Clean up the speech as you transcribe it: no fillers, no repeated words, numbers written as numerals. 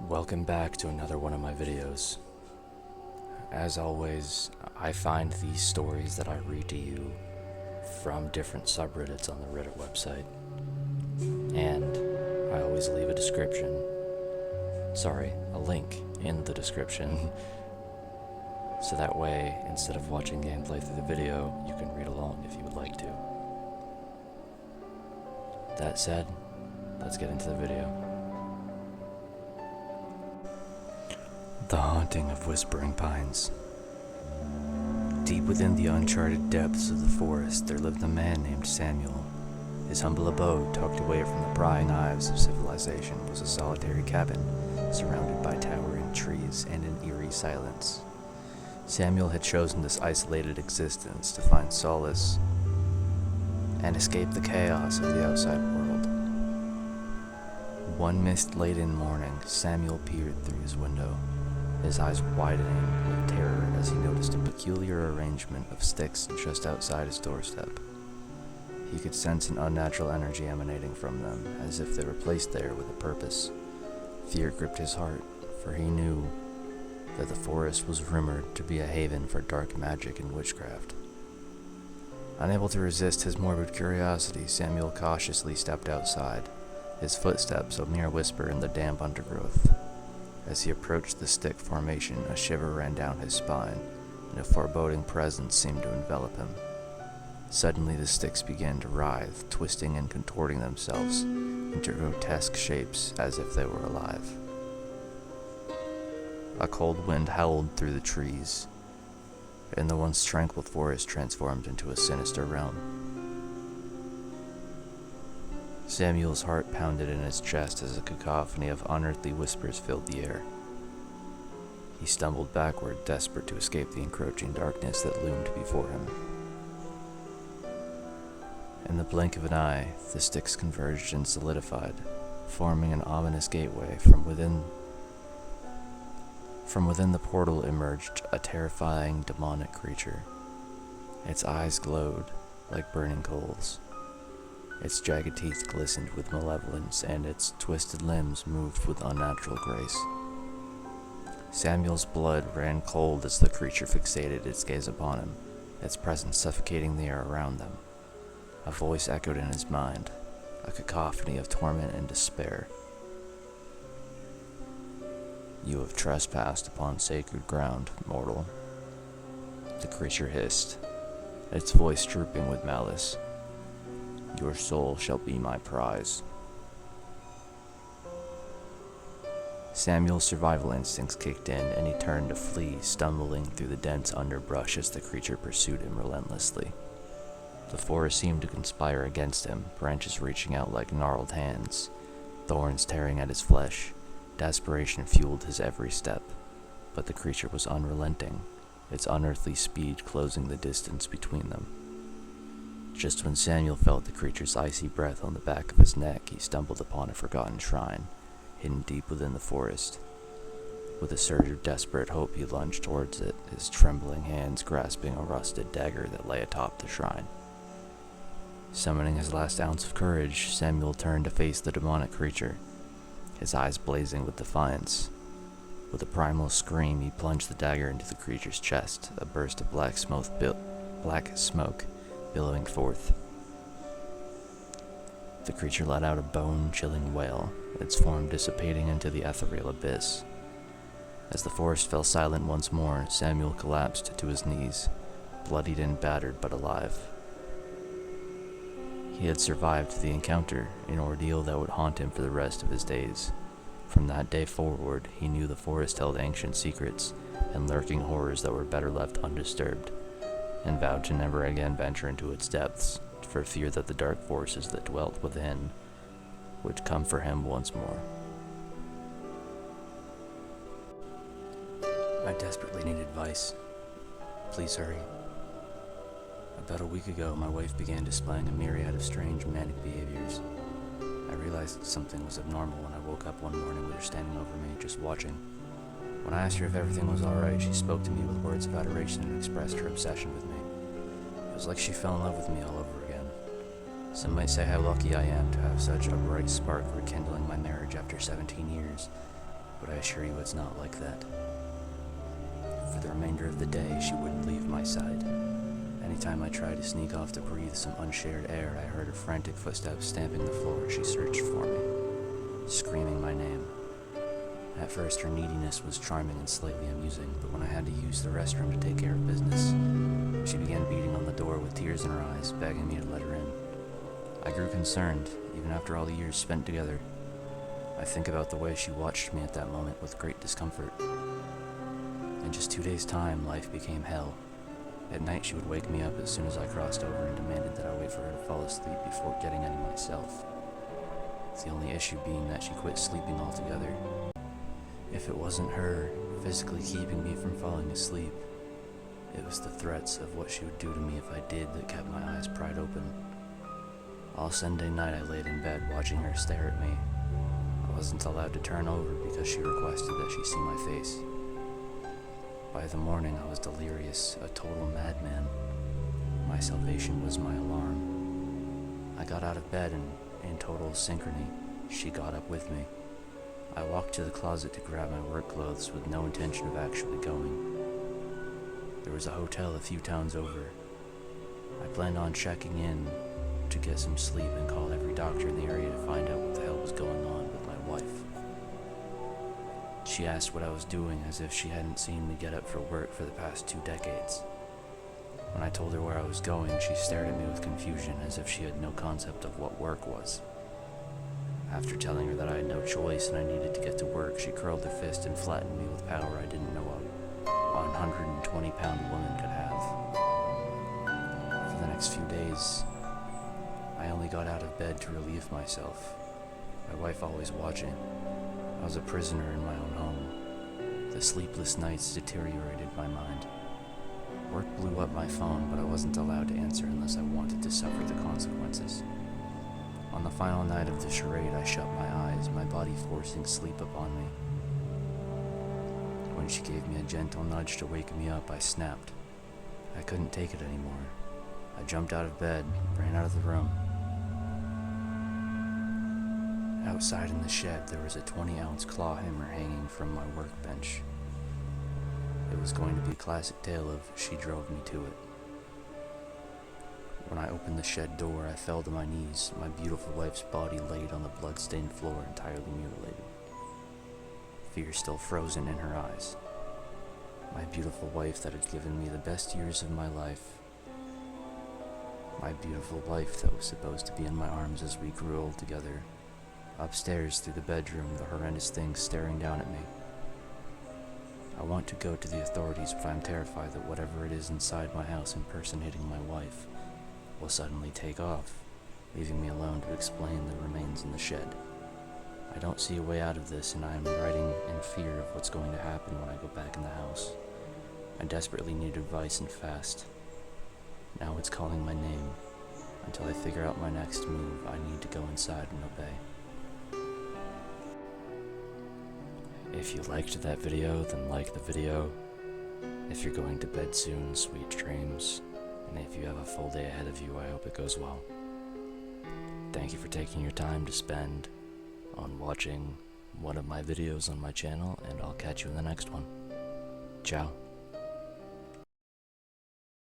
Welcome back to another one of my videos. As always, I find these stories that I read to you from different subreddits on the Reddit website. And I always leave a link in the description. So that way, instead of watching gameplay through the video, you can read along if you would like to. That said, let's get into the video. The Haunting of Whispering Pines. Deep within the uncharted depths of the forest, there lived a man named Samuel. His humble abode, tucked away from the prying eyes of civilization, was a solitary cabin, surrounded by towering trees and an eerie silence. Samuel had chosen this isolated existence to find solace and escape the chaos of the outside world. One mist-laden morning, Samuel peered through his window, his eyes widening with terror as he noticed a peculiar arrangement of sticks just outside his doorstep. He could sense an unnatural energy emanating from them, as if they were placed there with a purpose. Fear gripped his heart, for he knew that the forest was rumored to be a haven for dark magic and witchcraft. Unable to resist his morbid curiosity, Samuel cautiously stepped outside, his footsteps a mere whisper in the damp undergrowth. As he approached the stick formation, a shiver ran down his spine, and a foreboding presence seemed to envelop him. Suddenly the sticks began to writhe, twisting and contorting themselves into grotesque shapes as if they were alive. A cold wind howled through the trees, and the once tranquil forest transformed into a sinister realm. Samuel's heart pounded in his chest as a cacophony of unearthly whispers filled the air. He stumbled backward, desperate to escape the encroaching darkness that loomed before him. In the blink of an eye, the sticks converged and solidified, forming an ominous gateway. From within the portal emerged a terrifying demonic creature. Its eyes glowed like burning coals. Its jagged teeth glistened with malevolence, and its twisted limbs moved with unnatural grace. Samuel's blood ran cold as the creature fixated its gaze upon him, its presence suffocating the air around them. A voice echoed in his mind, a cacophony of torment and despair. "You have trespassed upon sacred ground, mortal," the creature hissed, its voice drooping with malice. "Your soul shall be my prize." Samuel's survival instincts kicked in, and he turned to flee, stumbling through the dense underbrush as the creature pursued him relentlessly. The forest seemed to conspire against him, branches reaching out like gnarled hands, thorns tearing at his flesh. Desperation fueled his every step, but the creature was unrelenting, its unearthly speed closing the distance between them. Just when Samuel felt the creature's icy breath on the back of his neck, he stumbled upon a forgotten shrine, hidden deep within the forest. With a surge of desperate hope, he lunged towards it, his trembling hands grasping a rusted dagger that lay atop the shrine. Summoning his last ounce of courage, Samuel turned to face the demonic creature, his eyes blazing with defiance. With a primal scream, he plunged the dagger into the creature's chest, a burst of black smoke billowing forth. The creature let out a bone-chilling wail, its form dissipating into the ethereal abyss. As the forest fell silent once more, Samuel collapsed to his knees, bloodied and battered but alive. He had survived the encounter, an ordeal that would haunt him for the rest of his days. From that day forward, he knew the forest held ancient secrets and lurking horrors that were better left undisturbed, and vowed to never again venture into its depths, for fear that the dark forces that dwelt within would come for him once more. I desperately need advice. Please hurry. About a week ago, my wife began displaying a myriad of strange manic behaviors. I realized something was abnormal when I woke up one morning with her standing over me, just watching. When I asked her if everything was alright, she spoke to me with words of adoration and expressed her obsession with me. It was like she fell in love with me all over again. Some might say how lucky I am to have such a bright spark rekindling my marriage after 17 years. but I assure you it's not like that. For the remainder of the day, she wouldn't leave my side. Anytime I tried to sneak off to breathe some unshared air, I heard her frantic footsteps stamping the floor as she searched for me, screaming my name. At first, her neediness was charming and slightly amusing, but when I had to use the restroom to take care of business, she began beating on the door with tears in her eyes, begging me to let her in. I grew concerned, even after all the years spent together. I think about the way she watched me at that moment with great discomfort. In just 2 days' time, life became hell. At night, she would wake me up as soon as I crossed over and demanded that I wait for her to fall asleep before getting any myself. The only issue being that she quit sleeping altogether. If it wasn't her physically keeping me from falling asleep, it was the threats of what she would do to me if I did that kept my eyes pried open. All Sunday night I laid in bed watching her stare at me. I wasn't allowed to turn over because she requested that she see my face. By the morning I was delirious, a total madman. My salvation was my alarm. I got out of bed and, in total synchrony, she got up with me. I walked to the closet to grab my work clothes with no intention of actually going. There was a hotel a few towns over. I planned on checking in to get some sleep and call every doctor in the area to find out what the hell was going on with my wife. She asked what I was doing as if she hadn't seen me get up for work for the past 2 decades. When I told her where I was going, she stared at me with confusion as if she had no concept of what work was. After telling her that I had no choice and I needed to get to work, she curled her fist and flattened me with power I didn't know a 120-pound woman could have. For the next few days, I only got out of bed to relieve myself, my wife always watching. I was a prisoner in my own home. The sleepless nights deteriorated my mind. Work blew up my phone, but I wasn't allowed to answer unless I wanted to suffer the consequences. On the final night of the charade, I shut my eyes, my body forcing sleep upon me. When she gave me a gentle nudge to wake me up, I snapped. I couldn't take it anymore. I jumped out of bed, ran out of the room. Outside in the shed, there was a 20-ounce claw hammer hanging from my workbench. It was going to be a classic tale of she drove me to it. When I opened the shed door, I fell to my knees, my beautiful wife's body laid on the blood-stained floor, entirely mutilated. Fear still frozen in her eyes. My beautiful wife that had given me the best years of my life. My beautiful wife that was supposed to be in my arms as we grew old together. Upstairs through the bedroom, the horrendous thing staring down at me. I want to go to the authorities, but I'm terrified that whatever it is inside my house impersonating my wife will suddenly take off, leaving me alone to explain the remains in the shed. I don't see a way out of this, and I am writing in fear of what's going to happen when I go back in the house. I desperately need advice and fast. Now it's calling my name. Until I figure out my next move, I need to go inside and obey. If you liked that video, then like the video. If you're going to bed soon, sweet dreams. And if you have a full day ahead of you, I hope it goes well. Thank you for taking your time to spend on watching one of my videos on my channel, and I'll catch you in the next one. Ciao.